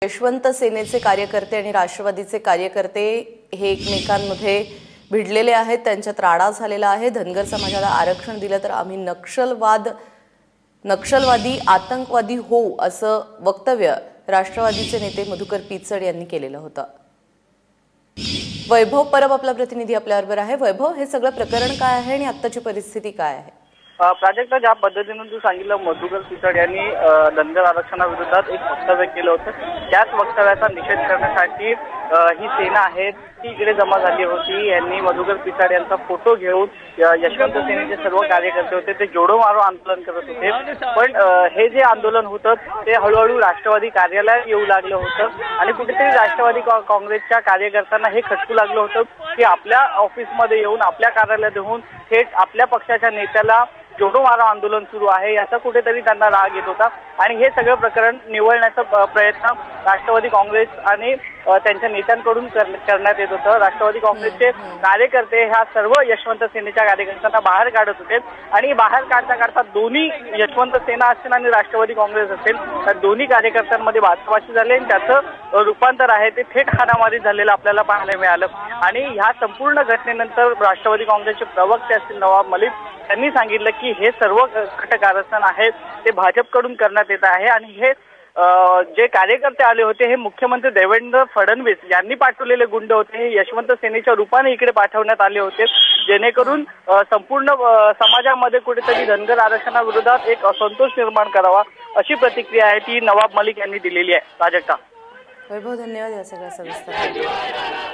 यशवंत सेनेचे कार्यकर्ते आणि राष्ट्रवादीचे कार्यकर्ते हे एकमेकांमध्ये भिडलेले आहेत। त्यांच्यात राडा झालेला आहे। धनगर समाजाला आरक्षण दिलं तर आम्ही नक्षलवादी आतंकवादी होऊ असं वक्तव्य राष्ट्रवादीचे नेते मधुकर पिचड यांनी केलेलं होतं। वैभव परब आपला प्रतिनिधी आपल्याबरोबर आहे। वैभव, हे सगळं प्रकरण काय आहे आणि आत्ताची परिस्थिती काय आहे? प्राजक्ता, ज्या पद्धतीने तू सांगितलं, मधुकर पिचड यांनी धनगर आरक्षणाविरोधात एक वक्तव्य केलं होतं। त्याच वक्तव्याचा निषेध करण्यासाठी ही सेना आहे ती इकडे जमा झाली होती। यांनी मधुकर पिचड यांचा फोटो घेऊन यशवंत सेनेचे सर्व कार्यकर्ते होते ते जोडो मारो आंदोलन करत होते। पण हे जे आंदोलन होतं ते हळूहळू राष्ट्रवादी कार्यालयात येऊ लागलं होतं आणि कुठेतरी राष्ट्रवादी काँग्रेसच्या कार्यकर्त्यांना हे खटकू लागलं होतं की आपल्या ऑफिसमध्ये येऊन, आपल्या कार्यालयात येऊन थेट आपल्या पक्षाच्या नेत्याला जोडो मारो आंदोलन सुरू आहे याचा कुठेतरी त्यांना राग येत होता आणि हे सगळं प्रकरण निवळण्याचा प्रयत्न राष्ट्रवादी काँग्रेस आणि त्यांच्या नेत्यांकडून करण्यात येत होतं। राष्ट्रवादी काँग्रेसचे कार्यकर्ते ह्या सर्व यशवंत सेनेच्या कार्यकर्त्यांना बाहेर काढत होते आणि बाहेर काढता दोन्ही यशवंत सेना असेल आणि राष्ट्रवादी काँग्रेस असेल त्या दोन्ही कार्यकर्त्यांमध्ये बाचाबाची झाली आणि त्याचं रूपांतर आहे ते थेट हाणामारी झालेलं आपल्याला पाहायला मिळालं। आणि ह्या संपूर्ण घटनेनंतर राष्ट्रवादी काँग्रेसचे प्रवक्ते असतील नवाब मलिक त्यांनी सांगितलं की हे सर्व कारस्थान आहे ते भाजपकडून करण्यात येत आहे आणि हे जे कार्यकर्ते आले होते हे मुख्यमंत्री देवेंद्र फडणवीस यांनी पाठवलेले गुंड होते। हे यशवंत सेनेच्या रूपाने इकडे पाठवण्यात आले होते जेणेकरून संपूर्ण समाजामध्ये कुठेतरी धनगर आरक्षणाविरोधात एक असंतोष निर्माण करावा अशी प्रतिक्रिया आहे ती नवाब मलिक यांनी दिलेली आहे। प्राजक्ता, वैभव, धन्यवाद या सगळ्या सविस्तर